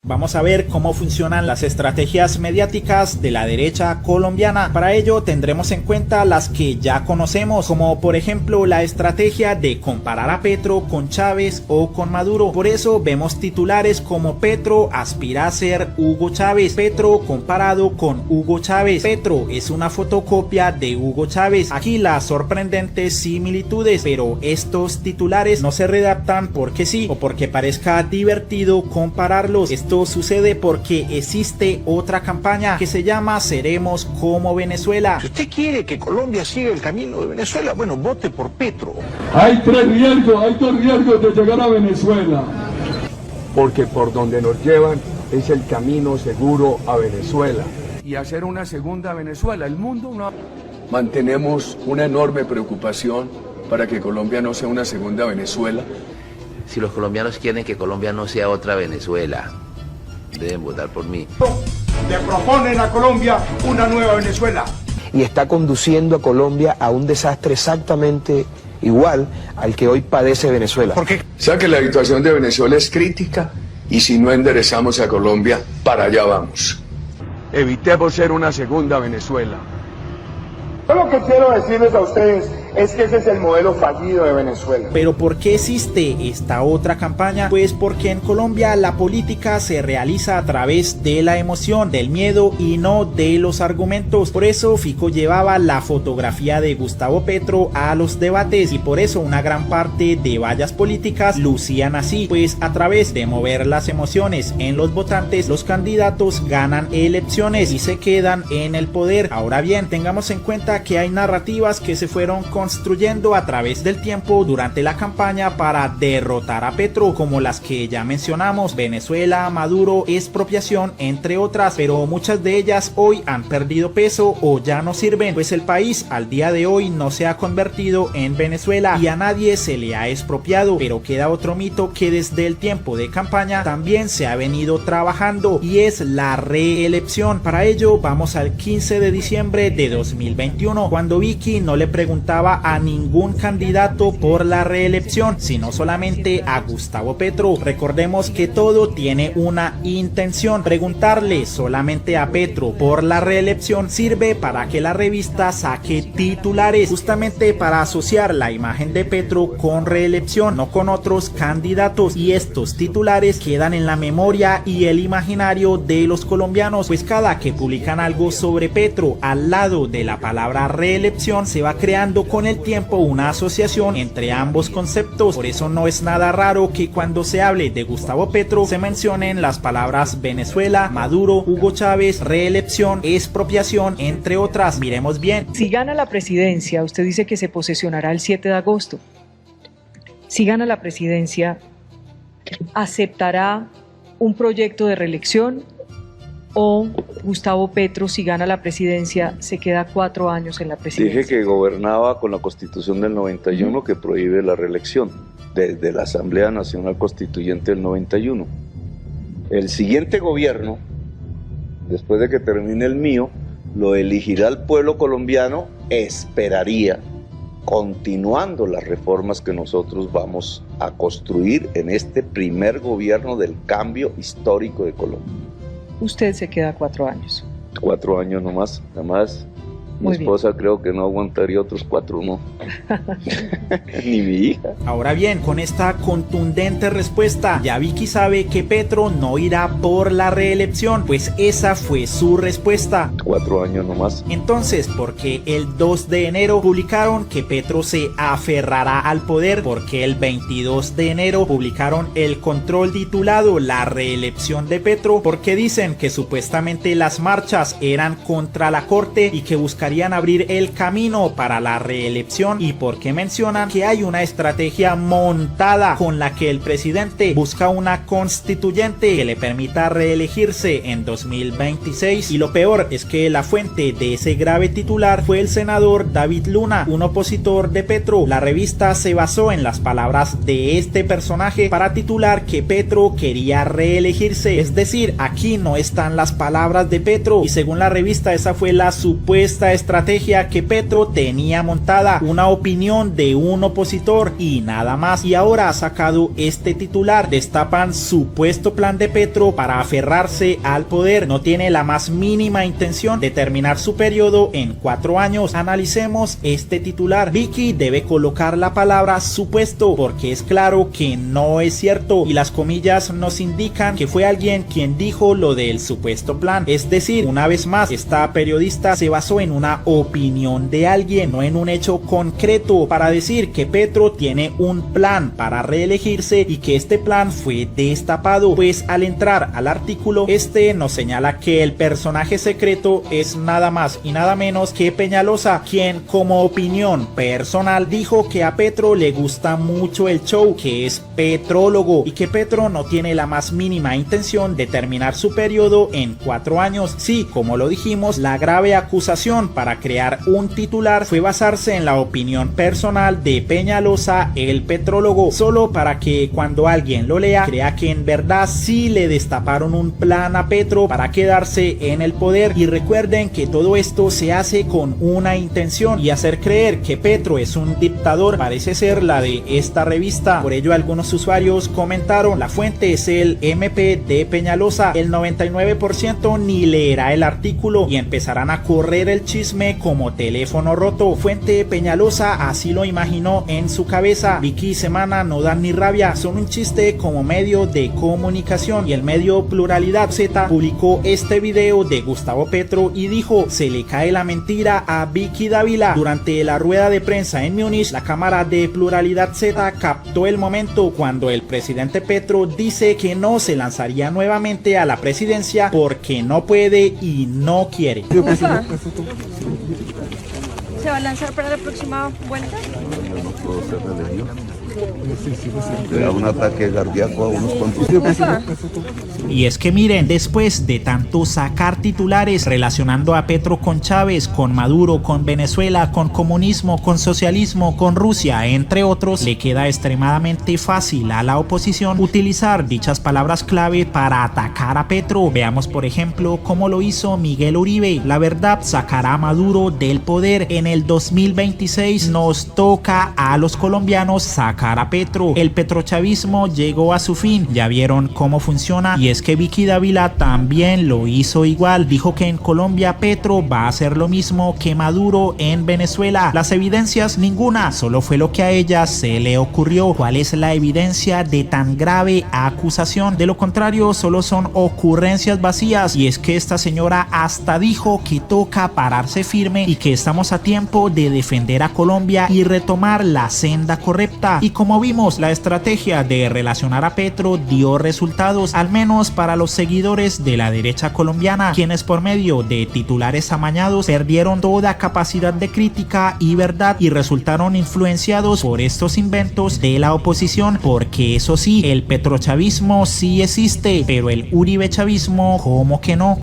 Vamos a ver cómo funcionan las estrategias mediáticas de la derecha colombiana. Para ello tendremos en cuenta las que ya conocemos, como por ejemplo la estrategia de comparar a Petro con Chávez o con Maduro. Por eso vemos titulares como Petro aspira a ser Hugo Chávez, Petro comparado con Hugo Chávez, Petro es una fotocopia de Hugo Chávez. Aquí las sorprendentes similitudes, pero estos titulares no se redactan porque sí o porque parezca divertido compararlos. Esto sucede porque existe otra campaña que se llama Seremos como Venezuela. Si usted quiere que Colombia siga el camino de Venezuela, bueno, vote por Petro. Hay dos riesgos de llegar a Venezuela. Porque por donde nos llevan es el camino seguro a Venezuela. Y hacer una segunda Venezuela. El mundo no... Mantenemos una enorme preocupación para que Colombia no sea una segunda Venezuela. Si los colombianos quieren que Colombia no sea otra Venezuela, deben votar por mí. Le proponen a Colombia una nueva Venezuela. Y está conduciendo a Colombia a un desastre exactamente igual al que hoy padece Venezuela. ¿Por qué? O sea que la situación de Venezuela es crítica y si no enderezamos a Colombia, para allá vamos. Evitemos ser una segunda Venezuela. Yo lo que quiero decirles a ustedes es que ese es el modelo fallido de Venezuela. ¿Pero por qué existe esta otra campaña? Pues porque en Colombia la política se realiza a través de la emoción, del miedo y no de los argumentos. Por eso Fico llevaba la fotografía de Gustavo Petro a los debates y por eso una gran parte de vallas políticas lucían así, pues a través de mover las emociones en los votantes, los candidatos ganan elecciones y se quedan en el poder. Ahora bien, tengamos en cuenta que hay narrativas que se fueron construyendo a través del tiempo durante la campaña para derrotar a Petro, como las que ya mencionamos, Venezuela, Maduro, expropiación, entre otras, pero muchas de ellas hoy han perdido peso o ya no sirven, pues el país al día de hoy no se ha convertido en Venezuela y a nadie se le ha expropiado, pero queda otro mito que desde el tiempo de campaña también se ha venido trabajando y es la reelección. Para ello vamos al 15 de diciembre de 2021, cuando Vicky no le preguntaba a ningún candidato por la reelección, sino solamente a Gustavo Petro. Recordemos que todo tiene una intención. Preguntarle solamente a Petro por la reelección sirve para que la revista saque titulares, justamente para asociar la imagen de Petro con reelección, no con otros candidatos, y estos titulares quedan en la memoria y el imaginario de los colombianos, pues cada que publican algo sobre Petro al lado de la palabra reelección se va creando con el tiempo una asociación entre ambos conceptos. Por eso no es nada raro que cuando se hable de Gustavo Petro se mencionen las palabras Venezuela, Maduro, Hugo Chávez, reelección, expropiación, entre otras. Miremos bien. Si gana la presidencia, usted dice que se posesionará el 7 de agosto. Si gana la presidencia, ¿aceptará un proyecto de reelección? ¿O Gustavo Petro, si gana la presidencia, se queda 4 años en la presidencia? Dije que gobernaba con la Constitución del 91 que prohíbe la reelección, desde la Asamblea Nacional Constituyente del 91. El siguiente gobierno, después de que termine el mío, lo elegirá el pueblo colombiano, esperaría, continuando las reformas que nosotros vamos a construir en este primer gobierno del cambio histórico de Colombia. Usted se queda 4 años. 4 años nomás, además mi esposa creo que no aguantaría otros 4, no. Ni mi hija. Ahora bien, con esta contundente respuesta, ya Vicky sabe que Petro no irá por la reelección, pues esa fue su respuesta. 4 años nomás. Entonces, ¿por qué el 2 de enero publicaron que Petro se aferrará al poder? Porque el 22 de enero publicaron el control titulado La reelección de Petro, porque dicen que supuestamente las marchas eran contra la corte y que buscarían abrir el camino para la reelección, y porque mencionan que hay una estrategia montada con la que el presidente busca una constituyente que le permita reelegirse en 2026, y lo peor es que la fuente de ese grave titular fue el senador David Luna, un opositor de Petro. La revista se basó en las palabras de este personaje para titular que Petro quería reelegirse, es decir, aquí no están las palabras de Petro, y según la revista esa fue la supuesta estrategia que Petro tenía montada, una opinión de un opositor y nada más. Y ahora ha sacado este titular, destapan supuesto plan de Petro para aferrarse al poder. No tiene la más mínima intención de terminar su periodo en 4 años. Analicemos este titular. Vicky debe colocar la palabra supuesto porque es claro que no es cierto y las comillas nos indican que fue alguien quien dijo lo del supuesto plan. Es decir, una vez más, esta periodista se basó en una opinión de alguien, no en un hecho concreto, para decir que Petro tiene un plan para reelegirse y que este plan fue destapado. Pues al entrar al artículo, este nos señala que el personaje secreto es nada más y nada menos que Peñalosa, quien como opinión personal dijo que a Petro le gusta mucho el show, que es petrólogo y que Petro no tiene la más mínima intención de terminar su periodo en 4 años. Sí, como lo dijimos, la grave acusación para crear un titular fue basarse en la opinión personal de Peñalosa, el petrólogo, solo para que cuando alguien lo lea crea que en verdad sí le destaparon un plan a Petro para quedarse en el poder. Y recuerden que todo esto se hace con una intención, y hacer creer que Petro es un dictador parece ser la de esta revista. Por ello algunos usuarios comentaron: la fuente es el MP de Peñalosa, el 99% ni leerá el artículo y empezarán a correr el chisme como teléfono roto. Fuente Peñalosa así lo imaginó en su cabeza. Vicky y Semana no dan ni rabia, son un chiste como medio de comunicación. Y el medio Pluralidad Z publicó este video de Gustavo Petro y dijo: se le cae la mentira a Vicky Dávila. Durante la rueda de prensa en Múnich, la cámara de Pluralidad Z captó el momento cuando el presidente Petro dice que no se lanzaría nuevamente a la presidencia porque no puede y no quiere. ¿Se va a lanzar para la próxima vuelta? No puedo ser reelegido. Le da un ataque cardíaco a unos cuantos. Y es que miren, después de tanto sacar titulares relacionando a Petro con Chávez, con Maduro, con Venezuela, con comunismo, con socialismo, con Rusia, entre otros, le queda extremadamente fácil a la oposición utilizar dichas palabras clave para atacar a Petro. Veamos por ejemplo cómo lo hizo Miguel Uribe. La verdad sacará a Maduro del poder. En el 2026 nos toca a los colombianos sacar a Petro. El petrochavismo llegó a su fin. Ya vieron cómo funciona. Y es que Vicky Dávila también lo hizo igual. Dijo que en Colombia Petro va a hacer lo mismo que Maduro en Venezuela. Las evidencias, ninguna. Solo fue lo que a ella se le ocurrió. ¿Cuál es la evidencia de tan grave acusación? De lo contrario, solo son ocurrencias vacías. Y es que esta señora hasta dijo que toca pararse firme y que estamos a tiempo de defender a Colombia y retomar la senda correcta. Y como vimos, la estrategia de relacionar a Petro dio resultados, al menos para los seguidores de la derecha colombiana, quienes por medio de titulares amañados perdieron toda capacidad de crítica y verdad y resultaron influenciados por estos inventos de la oposición, porque eso sí, el petrochavismo sí existe, pero el uribechavismo, ¿cómo que no?